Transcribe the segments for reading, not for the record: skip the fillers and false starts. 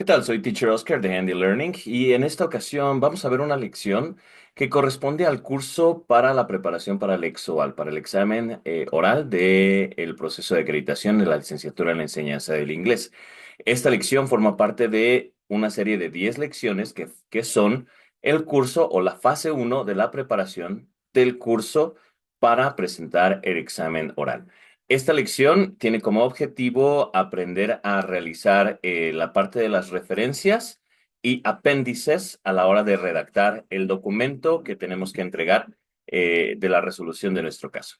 ¿Qué tal? Soy Teacher Oscar de Handy Learning y en esta ocasión vamos a ver una lección que corresponde al curso para la preparación para el EXOAL, para el examen oral del proceso de acreditación de la Licenciatura en la Enseñanza del Inglés. Esta lección forma parte de una serie de 10 lecciones que son el curso o la fase uno de la preparación del curso para presentar el examen oral. Esta lección tiene como objetivo aprender a realizar la parte de las referencias y apéndices a la hora de redactar el documento que tenemos que entregar de la resolución de nuestro caso.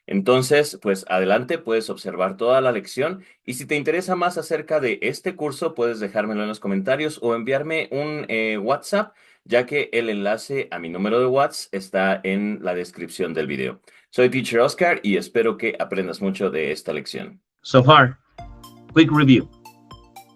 Entonces, pues adelante, puedes observar toda la lección y si te interesa más acerca de este curso, puedes dejármelo en los comentarios o enviarme un WhatsApp, ya que el enlace a mi número de WhatsApp está en la descripción del video. Soy Teacher Oscar y espero que aprendas mucho de esta lección. So far, quick review.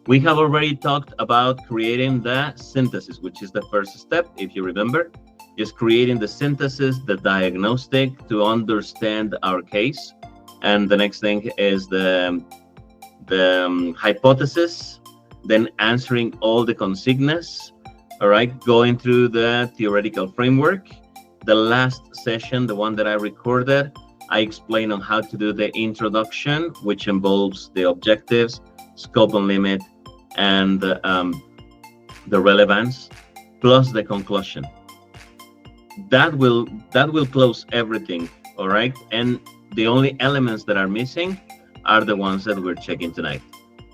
We have already talked about creating the synthesis, which is the first step, if you remember. Just creating the synthesis, the diagnostic to understand our case. And the next thing is the hypothesis, then answering all the consignas, all right, going through the theoretical framework. The last session, the one that I recorded, I explained on how to do the introduction, which involves the objectives, scope and limit, and the relevance, plus the conclusion. That will close everything, all right? And the only elements that are missing are the ones that we're checking tonight.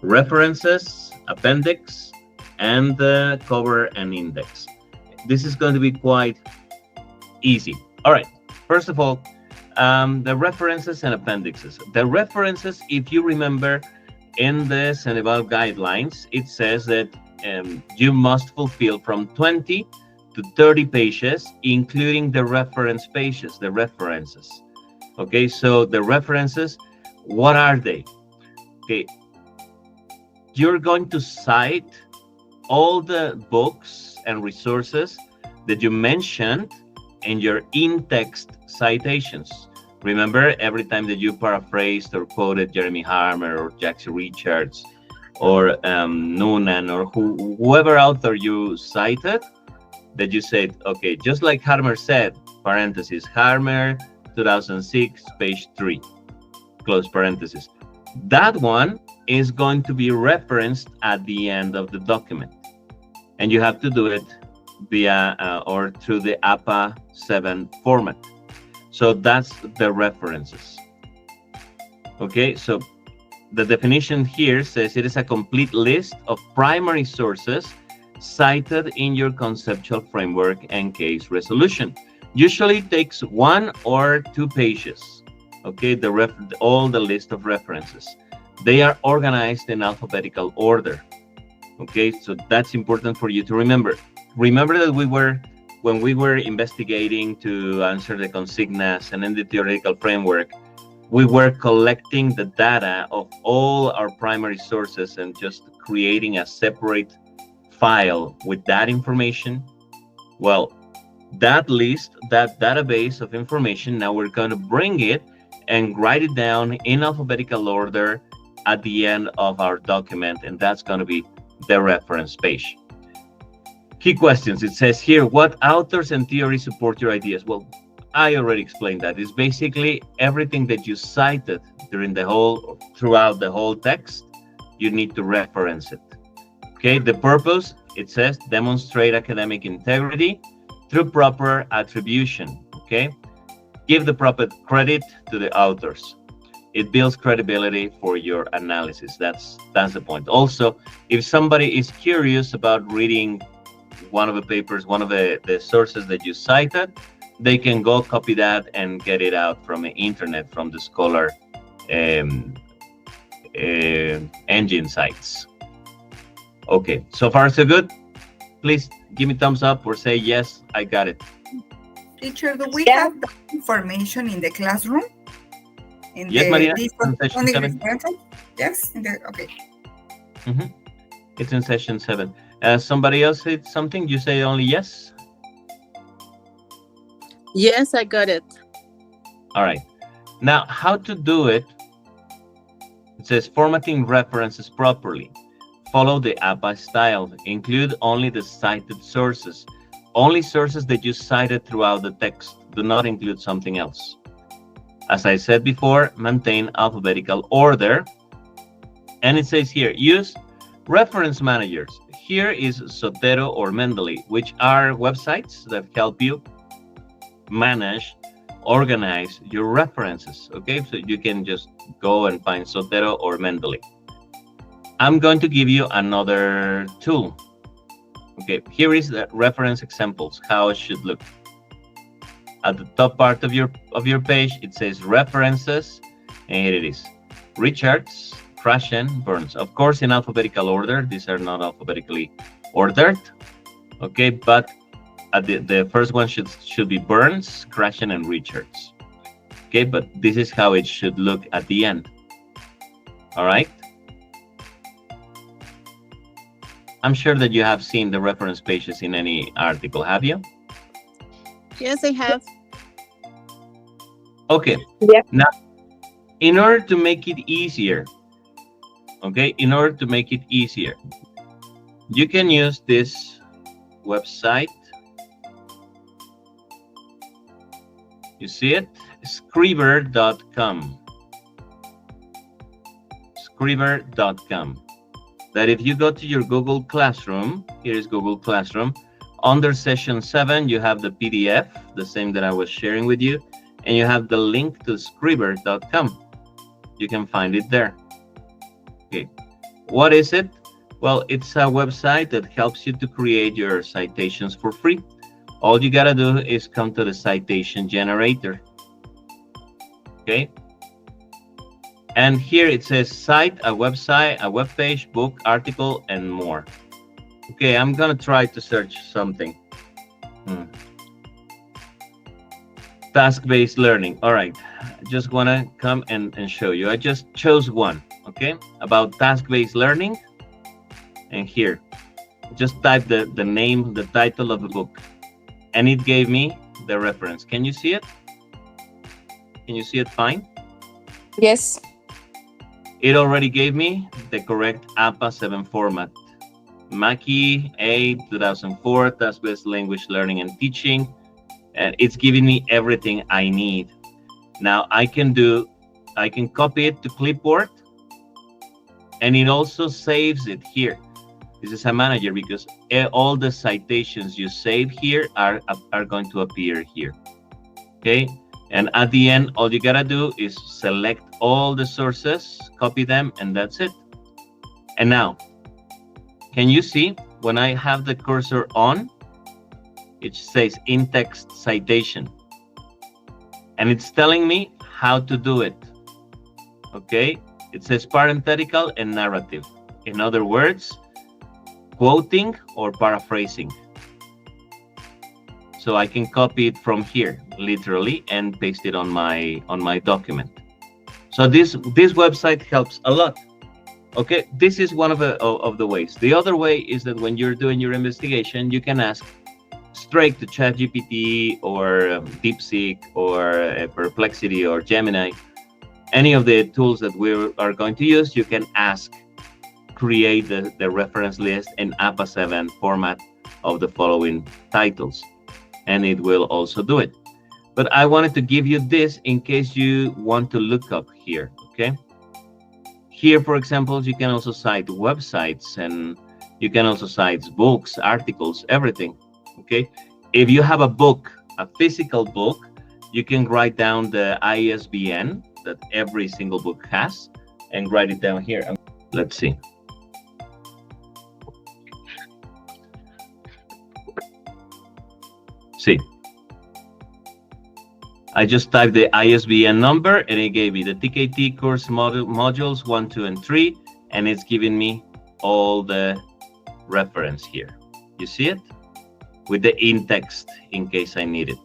References, appendix, and the cover and index. This is going to be quite easy. All right, first of all, the references and appendixes. The references, if you remember, in the CENEVAL guidelines, it says that you must fulfill from 20 to 30 pages, including the reference pages, the references. Okay, so the references, what are they? Okay, you're going to cite all the books and resources that you mentioned in your in-text citations. Remember, every time that you paraphrased or quoted Jeremy Harmer or Jackson Richards or Noonan or whoever author you cited, that you said, okay, just like Harmer said, parenthesis, Harmer, 2006, page 3, close parenthesis. That one is going to be referenced at the end of the document. And you have to do it via or through the APA 7 format. So that's the references. Okay, so the definition here says it is a complete list of primary sources cited in your conceptual framework and case resolution. Usually it takes 1 or 2 pages. Okay, all the list of references. They are organized in alphabetical order. Okay, so that's important for you to remember. Remember that when we were investigating to answer the consignas and in the theoretical framework, we were collecting the data of all our primary sources and just creating a separate file with that information. Well, that list, that database of information, now we're going to bring it and write it down in alphabetical order at the end of our document, and that's going to be the reference page. Key questions. It says here, what authors and theories support your ideas? Well, I already explained that. It's basically everything that you cited throughout the whole text, you need to reference it. Okay, the purpose, it says, demonstrate academic integrity through proper attribution. Okay, give the proper credit to the authors. It builds credibility for your analysis. That's the point. Also, if somebody is curious about reading one of the papers, one of the sources that you cited, they can go copy that and get it out from the internet, from the Scholar engine sites. Okay, so far so good. Please give me thumbs up or say yes, I got it. Teacher, do we have that information in the classroom? Yes, Marina. Yes, okay. It's in session 7. Somebody else said something? You say only yes? Yes, I got it. All right. Now, how to do it? It says formatting references properly. follow the APA style. Include only the cited sources. Only sources that you cited throughout the text. Do not include something else. As I said before, maintain alphabetical order. And it says here, use reference managers. Here is Zotero or Mendeley, which are websites that help you manage, organize your references. Okay, so you can just go and find Zotero or Mendeley. I'm going to give you another tool. Okay, here is the reference examples, how it should look. At the top part of your page, it says references, and here it is. Richards, Krashen, Burns. Of course, in alphabetical order. These are not alphabetically ordered. Okay, but at the first one should be Burns, Krashen, and Richards. Okay, but this is how it should look at the end. All right. I'm sure that you have seen the reference pages in any article, have you? Yes, I have. Okay. Yeah. Now, in order to make it easier, okay, in order to make it easier, you can use this website. You see it? Scriber.com. Scriber.com. That if you go to your Google Classroom, here is Google Classroom, under session 7, you have the PDF, the same that I was sharing with you, and you have the link to scriber.com. You can find it there. Okay. What is it? Well, it's a website that helps you to create your citations for free. All you gotta do is come to the citation generator. Okay. And here it says cite, a website, a web page, book, article, and more. Okay, I'm gonna try to search something. Task-based learning. All right, I just wanna come and show you. I just chose one, okay, about task-based learning. And here, just type the name, the title of the book, and it gave me the reference. Can you see it? Can you see it fine? Yes. It already gave me the correct APA 7 format. Mackey A 2004, Task-Based Language Learning and Teaching. And it's giving me everything I need. Now I can copy it to clipboard, and it also saves it here. This is a manager because all the citations you save here are going to appear here. Okay. And at the end, all you gotta do is select all the sources, copy them, and that's it. And now, can you see when I have the cursor on, it says in-text citation. And it's telling me how to do it. Okay, it says parenthetical and narrative. In other words, quoting or paraphrasing. So I can copy it from here, literally, and paste it on my document. So this website helps a lot. Okay, this is one of the ways. The other way is that when you're doing your investigation, you can ask straight to ChatGPT or DeepSeek or Perplexity or Gemini. Any of the tools that we are going to use, you can ask, create the reference list in APA 7 format of the following titles. And it will also do it. But I wanted to give you this in case you want to look up here, okay? Here, for example, you can also cite websites, and you can also cite books, articles, everything, okay? If you have a book, a physical book, you can write down the ISBN that every single book has and write it down here. Let's see. See, I just typed the ISBN number and it gave me the TKT course modules 1, 2, and 3, and it's giving me all the reference here. You see it? With the in-text in case I need it.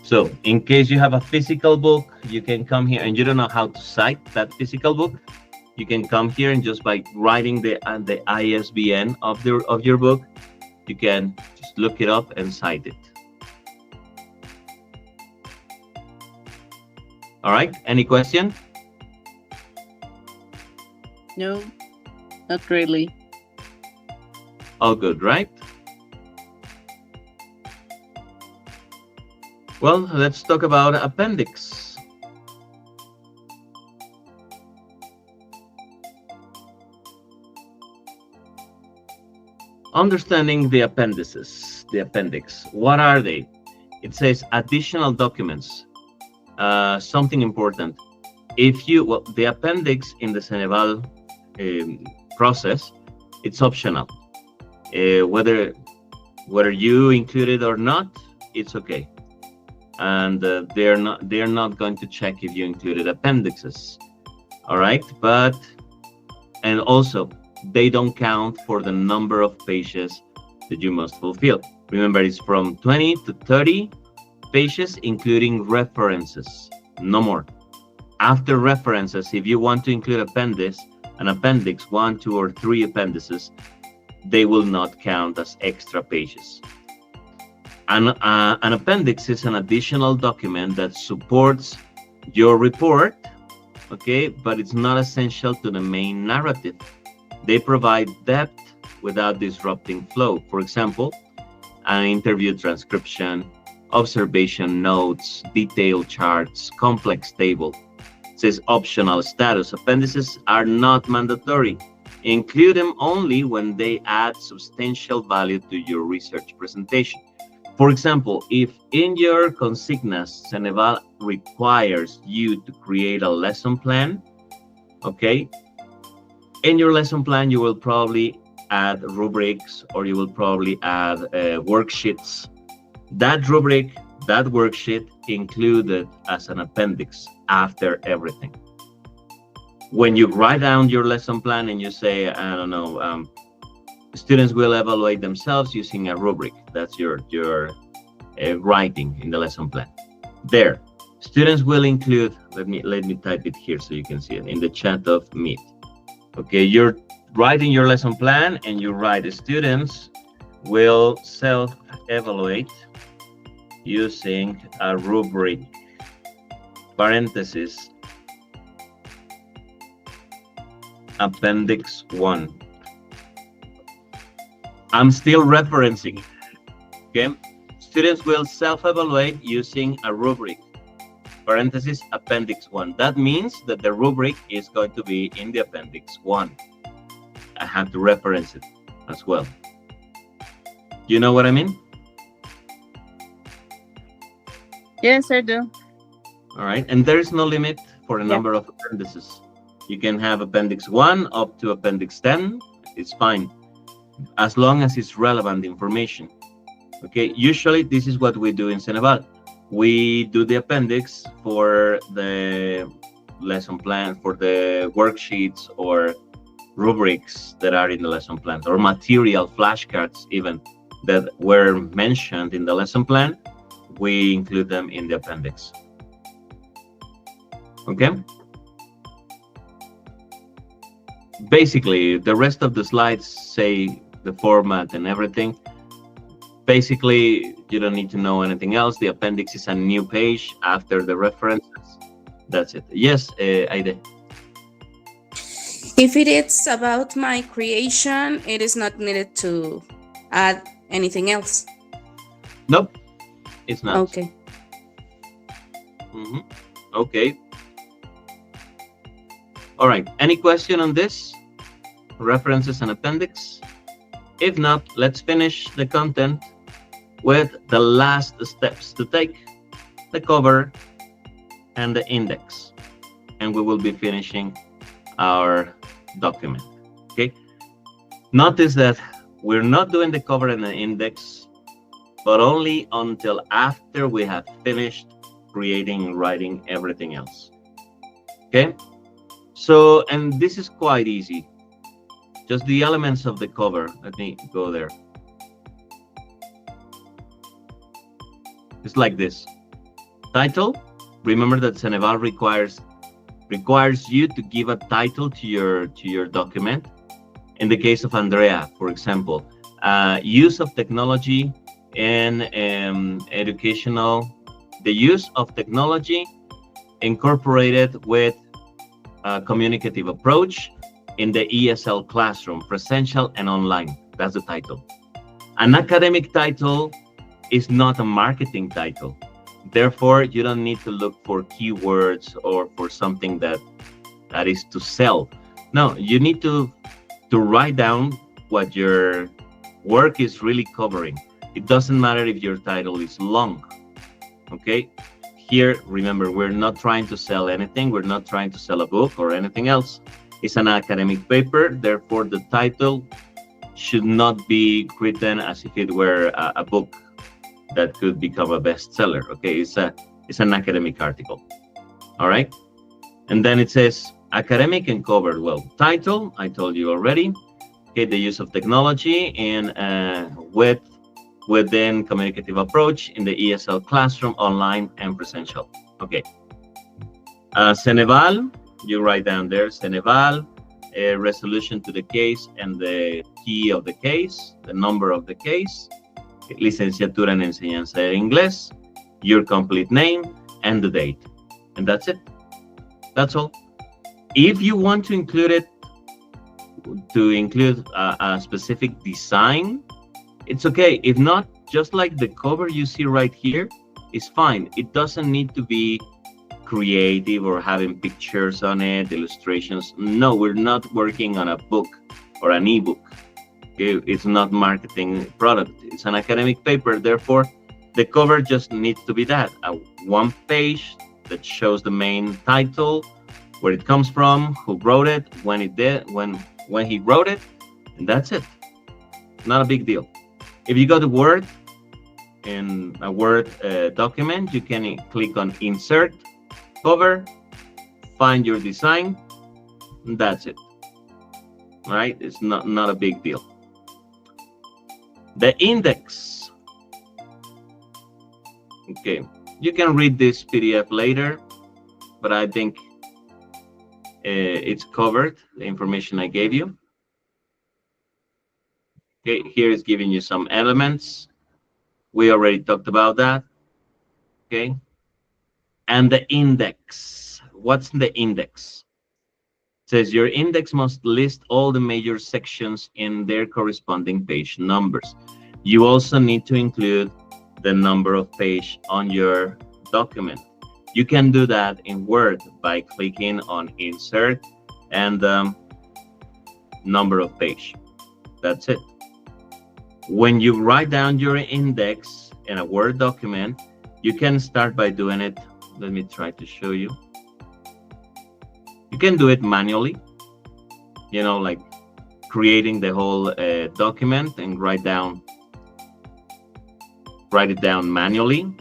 So in case you have a physical book, you can come here and you don't know how to cite that physical book. You can come here and just by writing the ISBN of your book, you can just look it up and cite it. All right, any question? No, not really. All good, right? Well, let's talk about appendix. Understanding the appendices, the appendix. What are they? It says additional documents. Something important. Well, the appendix in the CENEVAL process, it's optional. Whether you include it or not, it's okay. And they're not going to check if you included appendixes. All right, and also they don't count for the number of pages that you must fulfill. Remember, it's from 20 to 30 pages, including references, no more. After references, if you want to include an appendix, 1, 2, or 3 appendices, they will not count as extra pages. An appendix is an additional document that supports your report, okay, but it's not essential to the main narrative. They provide depth without disrupting flow. For example, an interview transcription, observation notes, detailed charts, complex table. It says optional status. Appendices are not mandatory. Include them only when they add substantial value to your research presentation. For example, if in your consignas, CENEVAL requires you to create a lesson plan, okay, in your lesson plan, you will probably add rubrics, or you will probably add worksheets. That rubric, that worksheet included as an appendix after everything. When you write down your lesson plan and you say, I don't know, students will evaluate themselves using a rubric. That's your writing in the lesson plan. There, students will include. Let me type it here so you can see it in the chat of Meet. Okay, you're writing your lesson plan and you write the students will self-evaluate using a rubric, parenthesis, appendix 1. I'm still referencing, okay? Students will self-evaluate using a rubric, parenthesis, appendix 1. That means that the rubric is going to be in the appendix 1. I have to reference it as well. You know what I mean? Yes, I do. All right, and there is no limit for the number of appendices. You can have appendix 1 up to appendix 10. It's fine, as long as it's relevant information. Okay, usually this is what we do in CENEVAL. We do the appendix for the lesson plan, for the worksheets or rubrics that are in the lesson plan, or material flashcards even that were mentioned in the lesson plan. We include them in the appendix. Okay? Basically, the rest of the slides say the format and everything. Basically, you don't need to know anything else. The appendix is a new page after the references. That's it. Yes, Aide. If it is about my creation, it is not needed to add anything else. Nope, it's not. Okay. Okay. All right. Any question on this? References and appendix? If not, let's finish the content with the last steps to take: the cover and the index. And we will be finishing our document. Okay. Notice that we're not doing the cover and the index, but only until after we have finished creating and writing everything else. Okay. So, and this is quite easy. Just the elements of the cover. Let me go there. It's like this. Title. Remember that CENEVAL requires you to give a title to your document. In the case of Andrea, for example, use of technology and the use of technology incorporated with a communicative approach in the ESL classroom, presential and online. That's the title. An academic title is not a marketing title. Therefore, you don't need to look for keywords or for something that is to sell. No, you need to write down what your work is really covering. It doesn't matter if your title is long. Okay? Here, remember, we're not trying to sell anything. We're not trying to sell a book or anything else. It's an academic paper. Therefore, the title should not be written as if it were a book that could become a bestseller. Okay, it's an academic article. All right, and then it says academic and covered. Well, title, I told you already. Okay, the use of technology and within communicative approach in the ESL classroom, online and presential. Okay, CENEVAL, you write down there, CENEVAL, a resolution to the case and the key of the case, the number of the case, Licenciatura en Enseñanza del Inglés, your complete name, and the date. And that's it. That's all. If you want to include it, to include a specific design, it's okay. If not, just like the cover you see right here, is fine. It doesn't need to be creative or having pictures on it, illustrations. No, we're not working on a book or an ebook. It's not marketing product. It's an academic paper. Therefore, the cover just needs to be that, a one page that shows the main title, where it comes from, who wrote it, when he wrote it, and that's it. Not a big deal. If you go to Word, in a Word document, you can click on Insert, Cover, find your design, and that's it. All right, it's not a big deal. The index. Okay, you can read this PDF later, but I think it's covered, the information I gave you. Okay, here is giving you some elements. We already talked about that. Okay, and the index. What's the index? It says your index must list all the major sections in their corresponding page numbers. You also need to include the number of page on your document. You can do that in Word by clicking on Insert and number of page. That's it. When you write down your index in a Word document, you can start by doing it. Let me try to show you. You can do it manually, you know, like creating the whole document and write it down manually.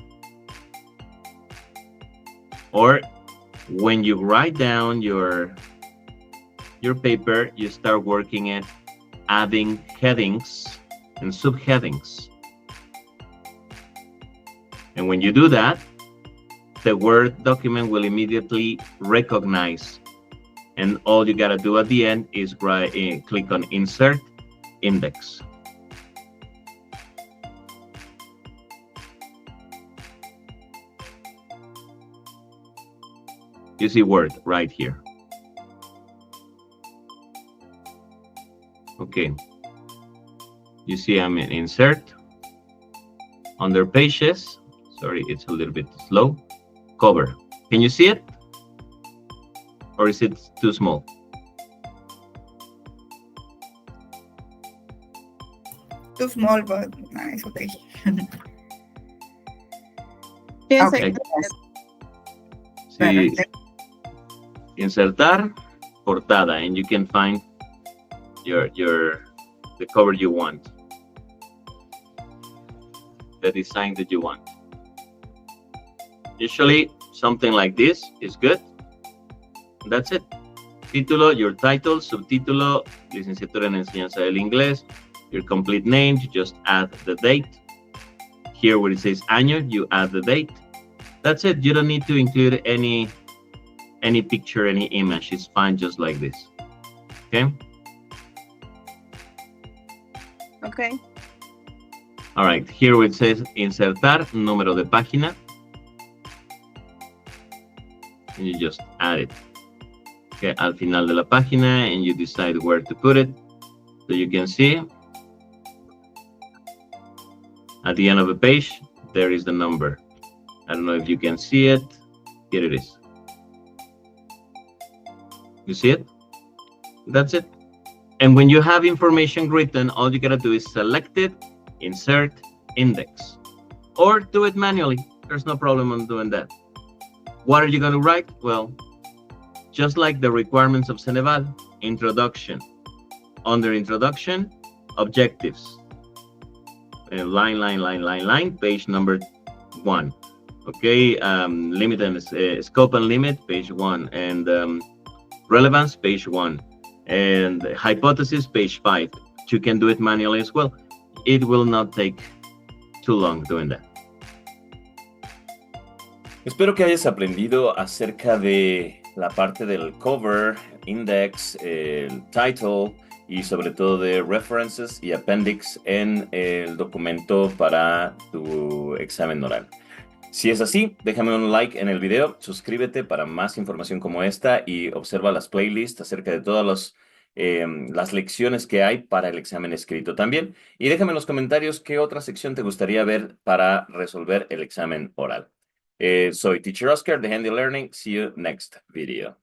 Or when you write down your paper, you start working at adding headings and subheadings. And when you do that, the Word document will immediately recognize. And all you gotta do at the end is click on Insert, Index. You see Word right here. Okay. You see I'm in Insert. Under Pages, sorry, it's a little bit slow. Cover. Can you see it? Or is it too small? Too small, but it's okay. Yes, Okay. See, insertar, portada, and you can find the cover you want, the design that you want. Usually something like this is good. That's it. Título, your title, subtítulo, Licenciatura en Enseñanza del Inglés, your complete name, you just add the date. Here where it says año, you add the date. That's it. You don't need to include any picture, any image. It's fine just like this. Okay? Okay. All right. Here where it says insertar, número de página. And you just add it. Okay, al final de la página, and you decide where to put it. So you can see at the end of the page, there is the number. I don't know if you can see it. Here it is. You see it? That's it. And when you have information written, all you gotta do is select it, insert, index, or do it manually. There's no problem on doing that. What are you gonna write? Well, just like the requirements of CENEVAL, introduction. Under introduction, objectives. Line, page number 1. Okay, limit and scope and limit, page 1, and relevance, page 1, and hypothesis, page 5. You can do it manually as well. It will not take too long doing that. Espero que hayas aprendido acerca de la parte del cover, index, el title y sobre todo de references y appendix en el documento para tu examen oral. Si es así, déjame un like en el video, suscríbete para más información como esta y observa las playlists acerca de todas las lecciones que hay para el examen escrito también. Y déjame en los comentarios qué otra sección te gustaría ver para resolver el examen oral. Soy Teacher Oscar de Handy Learning. See you next video.